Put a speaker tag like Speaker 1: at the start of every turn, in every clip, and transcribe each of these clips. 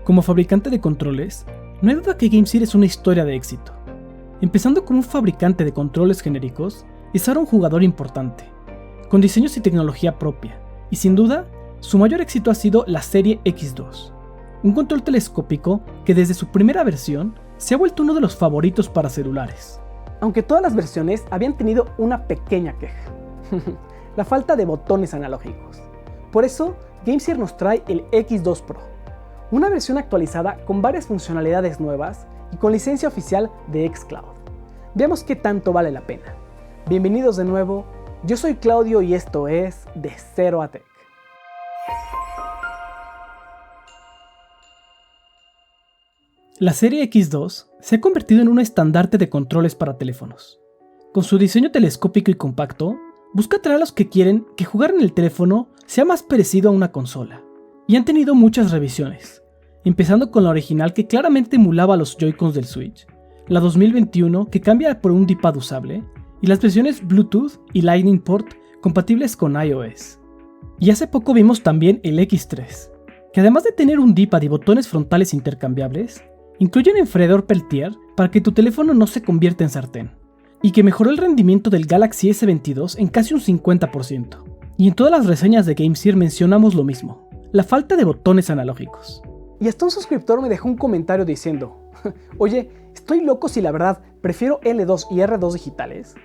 Speaker 1: Como fabricante de controles, no hay duda que GameSir es una historia de éxito. Empezando como un fabricante de controles genéricos, es ahora un jugador importante, con diseños y tecnología propia, y sin duda, su mayor éxito ha sido la serie X2, un control telescópico que desde su primera versión se ha vuelto uno de los favoritos para celulares.
Speaker 2: Aunque todas las versiones habían tenido una pequeña queja, la falta de botones analógicos. Por eso, GameSir nos trae el X2 Pro, una versión actualizada con varias funcionalidades nuevas y con licencia oficial de xCloud. Veamos qué tanto vale la pena. Bienvenidos de nuevo, yo soy Claudio y esto es De Cero a Tech.
Speaker 1: La serie X2 se ha convertido en un estandarte de controles para teléfonos. Con su diseño telescópico y compacto, busca atraer a los que quieren que jugar en el teléfono sea más parecido a una consola. Y han tenido muchas revisiones, empezando con la original que claramente emulaba los Joy-Cons del Switch, la 2021 que cambia por un D-pad usable, y las versiones Bluetooth y Lightning Port compatibles con iOS. Y hace poco vimos también el X3, que además de tener un D-pad y botones frontales intercambiables, incluye un enfriador Peltier para que tu teléfono no se convierta en sartén, y que mejoró el rendimiento del Galaxy S22 en casi un 50%. Y en todas las reseñas de GameSir mencionamos lo mismo, la falta de botones analógicos.
Speaker 2: Y hasta un suscriptor me dejó un comentario diciendo, oye, estoy loco si la verdad prefiero L2 y R2 digitales.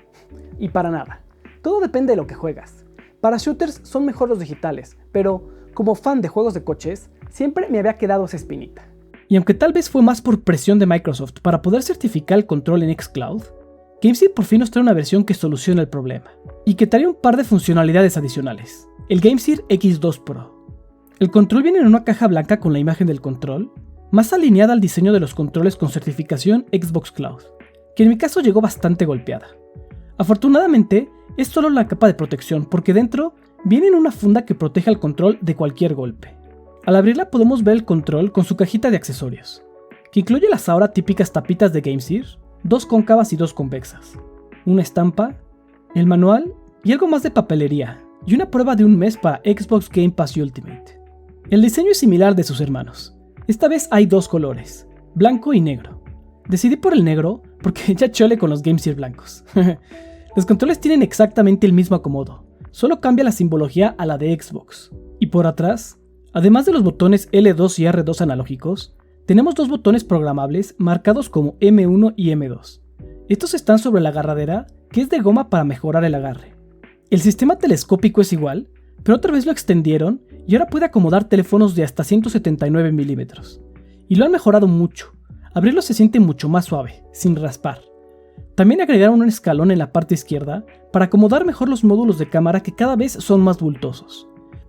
Speaker 2: Y para nada, todo depende de lo que juegas. Para shooters son mejor los digitales, pero como fan de juegos de coches, siempre me había quedado esa espinita.
Speaker 1: Y aunque tal vez fue más por presión de Microsoft para poder certificar el control en xCloud, GameSir por fin nos trae una versión que soluciona el problema, y que trae un par de funcionalidades adicionales, el GameSir X2 Pro. El control viene en una caja blanca con la imagen del control, más alineada al diseño de los controles con certificación Xbox Cloud, que en mi caso llegó bastante golpeada. Afortunadamente, es solo la capa de protección porque dentro viene en una funda que protege al control de cualquier golpe. Al abrirla podemos ver el control con su cajita de accesorios, que incluye las ahora típicas tapitas de GameSir, 2 cóncavas y 2 convexas, una estampa, el manual y algo más de papelería, y una prueba de un mes para Xbox Game Pass Ultimate. El diseño es similar de sus hermanos. Esta vez hay 2 colores, blanco y negro. Decidí por el negro porque ya chole con los GameSir blancos. Los controles tienen exactamente el mismo acomodo, solo cambia la simbología a la de Xbox. Y por atrás, además de los botones L2 y R2 analógicos, tenemos 2 botones programables marcados como M1 y M2. Estos están sobre la agarradera, que es de goma para mejorar el agarre. El sistema telescópico es igual, pero otra vez lo extendieron y ahora puede acomodar teléfonos de hasta 179 milímetros. Y lo han mejorado mucho. Abrirlo se siente mucho más suave, sin raspar. También agregaron un escalón en la parte izquierda para acomodar mejor los módulos de cámara que cada vez son más bultosos.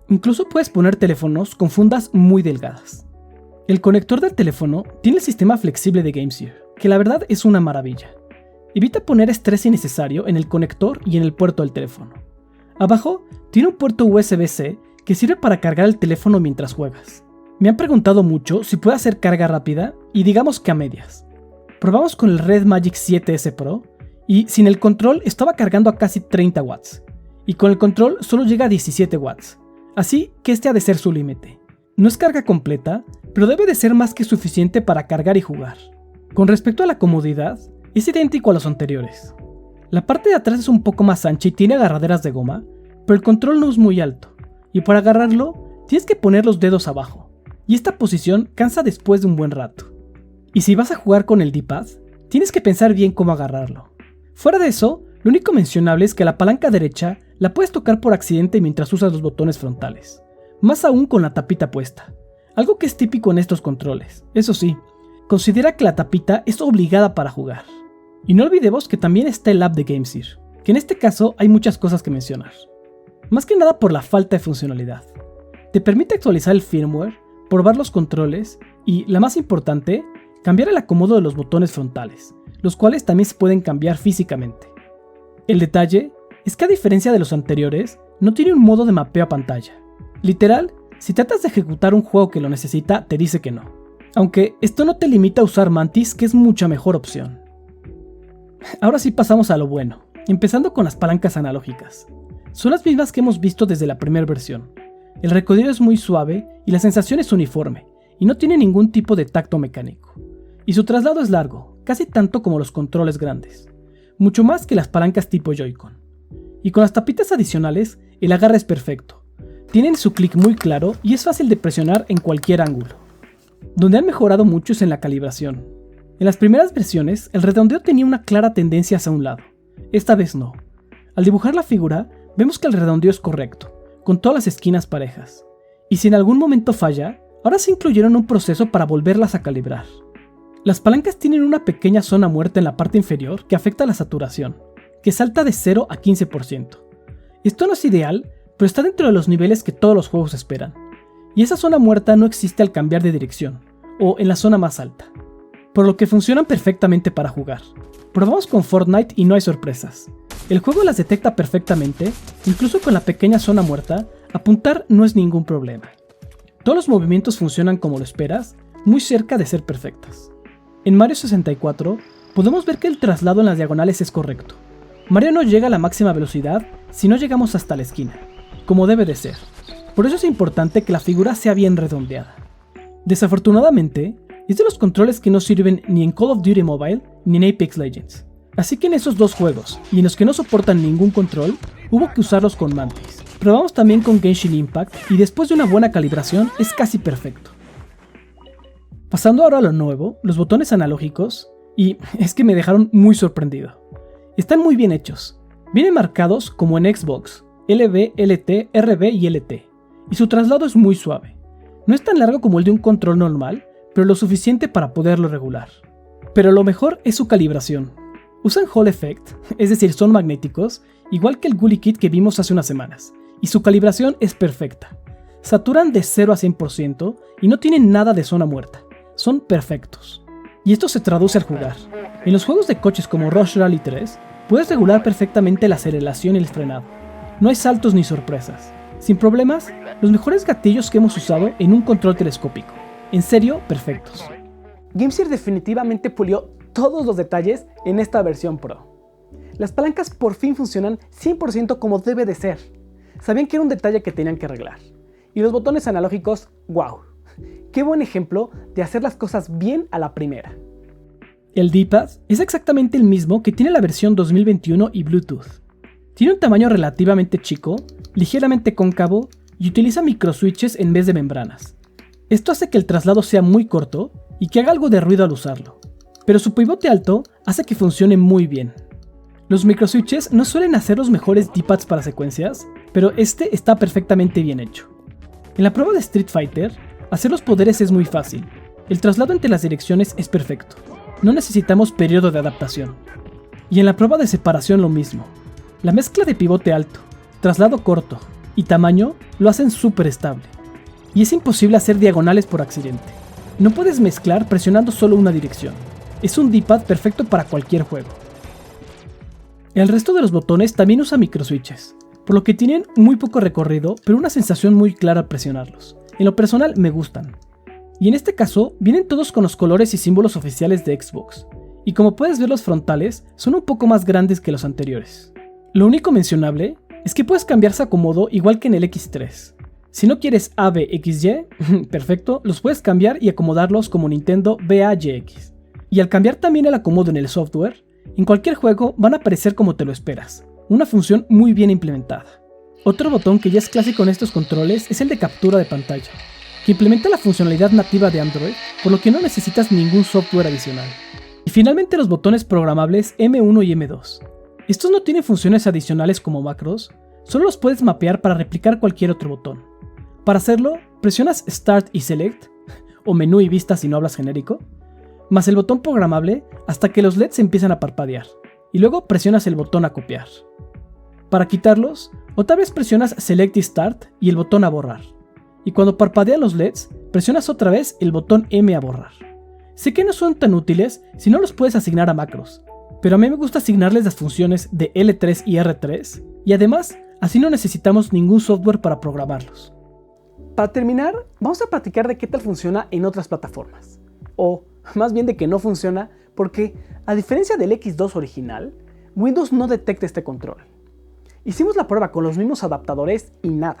Speaker 1: Incluso puedes poner teléfonos con fundas muy delgadas. El conector del teléfono tiene el sistema flexible de GameSir, que la verdad es una maravilla. Evita poner estrés innecesario en el conector y en el puerto del teléfono. Abajo tiene un puerto USB-C que sirve para cargar el teléfono mientras juegas. Me han preguntado mucho si puede hacer carga rápida y digamos que a medias. Probamos con el Red Magic 7S Pro y sin el control estaba cargando a casi 30 watts y con el control solo llega a 17 watts, así que este ha de ser su límite. No es carga completa, pero debe de ser más que suficiente para cargar y jugar. Con respecto a la comodidad, es idéntico a los anteriores. La parte de atrás es un poco más ancha y tiene agarraderas de goma, pero el control no es muy alto, y para agarrarlo tienes que poner los dedos abajo, y esta posición cansa después de un buen rato. Y si vas a jugar con el D-pad, tienes que pensar bien cómo agarrarlo. Fuera de eso, lo único mencionable es que la palanca derecha la puedes tocar por accidente mientras usas los botones frontales, más aún con la tapita puesta, algo que es típico en estos controles. Eso sí, considera que la tapita es obligada para jugar. Y no olvidemos que también está el app de GameSir, que en este caso hay muchas cosas que mencionar. Más que nada por la falta de funcionalidad. Te permite actualizar el firmware, probar los controles y, la más importante, cambiar el acomodo de los botones frontales, los cuales también se pueden cambiar físicamente. El detalle es que a diferencia de los anteriores, no tiene un modo de mapeo a pantalla. Literal, si tratas de ejecutar un juego que lo necesita, te dice que no. Aunque esto no te limita a usar Mantis, que es mucha mejor opción. Ahora sí pasamos a lo bueno, empezando con las palancas analógicas. Son las mismas que hemos visto desde la primera versión. El recorrido es muy suave y la sensación es uniforme, y no tiene ningún tipo de tacto mecánico. Y su traslado es largo, casi tanto como los controles grandes, mucho más que las palancas tipo Joy-Con. Y con las tapitas adicionales, el agarre es perfecto. Tienen su clic muy claro y es fácil de presionar en cualquier ángulo. Donde han mejorado mucho es en la calibración. En las primeras versiones, el redondeo tenía una clara tendencia hacia un lado. Esta vez no. Al dibujar la figura, vemos que el redondeo es correcto, con todas las esquinas parejas. Y si en algún momento falla, ahora se incluyeron un proceso para volverlas a calibrar. Las palancas tienen una pequeña zona muerta en la parte inferior que afecta la saturación, que salta de 0 a 15%. Esto no es ideal, pero está dentro de los niveles que todos los juegos esperan. Y esa zona muerta no existe al cambiar de dirección, o en la zona más alta. Por lo que funcionan perfectamente para jugar. Probamos con Fortnite y no hay sorpresas. El juego las detecta perfectamente, incluso con la pequeña zona muerta, apuntar no es ningún problema. Todos los movimientos funcionan como lo esperas, muy cerca de ser perfectas. En Mario 64, podemos ver que el traslado en las diagonales es correcto. Mario no llega a la máxima velocidad si no llegamos hasta la esquina, como debe de ser. Por eso es importante que la figura sea bien redondeada. Desafortunadamente, es de los controles que no sirven ni en Call of Duty Mobile ni en Apex Legends. Así que en esos dos juegos, y en los que no soportan ningún control, hubo que usarlos con Mantis. Probamos también con Genshin Impact y después de una buena calibración es casi perfecto. Pasando ahora a lo nuevo, los botones analógicos, y es que me dejaron muy sorprendido. Están muy bien hechos. Vienen marcados como en Xbox, LB, LT, RB y LT, y su traslado es muy suave. No es tan largo como el de un control normal, pero lo suficiente para poderlo regular. Pero lo mejor es su calibración. Usan Hall Effect, es decir, son magnéticos, igual que el Gully Kit que vimos hace unas semanas, y su calibración es perfecta. Saturan de 0 a 100% y no tienen nada de zona muerta. Son perfectos. Y esto se traduce al jugar. En los juegos de coches como Rush Rally 3, puedes regular perfectamente la aceleración y el frenado. No hay saltos ni sorpresas. Sin problemas, los mejores gatillos que hemos usado en un control telescópico. En serio, perfectos.
Speaker 2: GameSir definitivamente pulió todos los detalles en esta versión Pro. Las palancas por fin funcionan 100% como debe de ser. Sabían que era un detalle que tenían que arreglar. Y los botones analógicos, wow. Qué buen ejemplo de hacer las cosas bien a la primera.
Speaker 1: El D-pad es exactamente el mismo que tiene la versión 2021 y Bluetooth. Tiene un tamaño relativamente chico, ligeramente cóncavo y utiliza microswitches en vez de membranas. Esto hace que el traslado sea muy corto y que haga algo de ruido al usarlo, pero su pivote alto hace que funcione muy bien. Los microswitches no suelen hacer los mejores D-pads para secuencias, pero este está perfectamente bien hecho. En la prueba de Street Fighter, hacer los poderes es muy fácil. El traslado entre las direcciones es perfecto. No necesitamos periodo de adaptación. Y en la prueba de separación lo mismo. La mezcla de pivote alto, traslado corto y tamaño lo hacen súper estable. Y es imposible hacer diagonales por accidente. No puedes mezclar presionando solo una dirección. Es un D-pad perfecto para cualquier juego. El resto de los botones también usa microswitches, por lo que tienen muy poco recorrido, pero una sensación muy clara al presionarlos. En lo personal me gustan. Y en este caso, vienen todos con los colores y símbolos oficiales de Xbox. Y como puedes ver, los frontales son un poco más grandes que los anteriores. Lo único mencionable es que puedes cambiar su acomodo igual que en el X3. Si no quieres ABXY, perfecto, los puedes cambiar y acomodarlos como Nintendo BAYX. Y al cambiar también el acomodo en el software, en cualquier juego van a aparecer como te lo esperas. Una función muy bien implementada. Otro botón que ya es clásico en estos controles es el de captura de pantalla, que implementa la funcionalidad nativa de Android, por lo que no necesitas ningún software adicional. Y finalmente los botones programables M1 y M2. Estos no tienen funciones adicionales como macros, solo los puedes mapear para replicar cualquier otro botón. Para hacerlo, presionas Start y Select, o menú y vista si no hablas genérico, más el botón programable hasta que los LEDs empiezan a parpadear, y luego presionas el botón a copiar. Para quitarlos, otra vez presionas Select y Start y el botón a borrar, y cuando parpadean los LEDs, presionas otra vez el botón M a borrar. Sé que no son tan útiles si no los puedes asignar a macros, pero a mí me gusta asignarles las funciones de L3 y R3, y además, así no necesitamos ningún software para programarlos.
Speaker 2: Para terminar, vamos a platicar de qué tal funciona en otras plataformas. O, más bien de que no funciona, porque, a diferencia del X2 original, Windows no detecta este control. Hicimos la prueba con los mismos adaptadores y nada.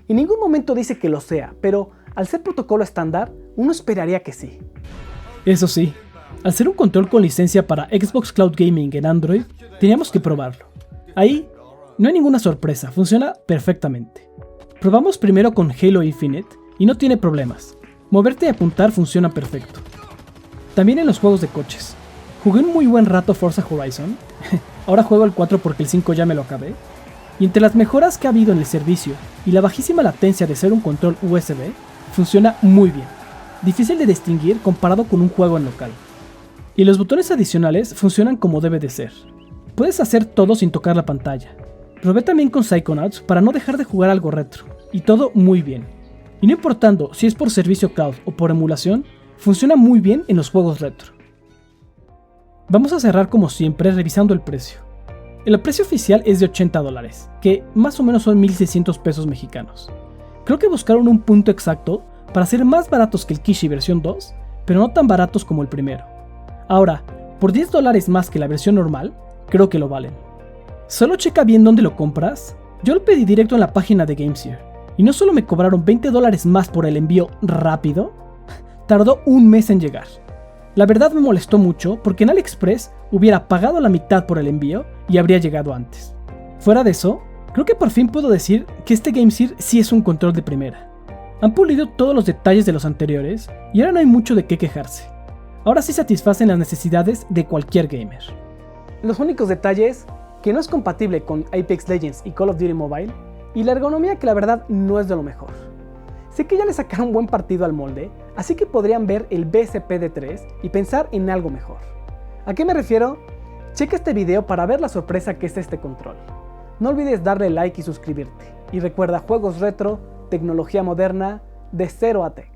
Speaker 2: En ningún momento dice que lo sea, pero al ser protocolo estándar, Uno esperaría que sí.
Speaker 1: Eso sí, al ser un control con licencia para Xbox Cloud Gaming en Android, teníamos que probarlo. Ahí no hay ninguna sorpresa, funciona perfectamente. Probamos primero con Halo Infinite y no tiene problemas. Moverte y apuntar funciona perfecto. También en los juegos de coches. Jugué un muy buen rato Forza Horizon, ahora juego el 4 porque el 5 ya me lo acabé, y entre las mejoras que ha habido en el servicio y la bajísima latencia de ser un control USB, funciona muy bien, difícil de distinguir comparado con un juego en local. Y los botones adicionales funcionan como debe de ser. Puedes hacer todo sin tocar la pantalla. Probé también con Psychonauts para no dejar de jugar algo retro, y todo muy bien. Y no importando si es por servicio cloud o por emulación, funciona muy bien en los juegos retro. Vamos a cerrar como siempre revisando el precio. El precio oficial es de $80, que más o menos son 1,600 pesos mexicanos. Creo que buscaron un punto exacto para ser más baratos que el Kishi versión 2, pero no tan baratos como el primero. Ahora, por $10 más que la versión normal, creo que lo valen. Solo checa bien dónde lo compras. Yo lo pedí directo en la página de GameSir, y no solo me cobraron $20 más por el envío rápido, tardó un mes en llegar. La verdad me molestó mucho porque en AliExpress hubiera pagado la mitad por el envío y habría llegado antes. Fuera de eso, creo que por fin puedo decir que este GameSir sí es un control de primera. Han pulido todos los detalles de los anteriores y ahora no hay mucho de qué quejarse. Ahora sí satisfacen las necesidades de cualquier gamer.
Speaker 2: Los únicos detalles, que no es compatible con Apex Legends y Call of Duty Mobile, y la ergonomía que la verdad no es de lo mejor. Sé que ya le sacaron buen partido al molde, así que podrían ver el BSPD3 y pensar en algo mejor. ¿A qué me refiero? Checa este video para ver la sorpresa que es este control. No olvides darle like y suscribirte. Y recuerda, juegos retro, tecnología moderna, de cero a tech.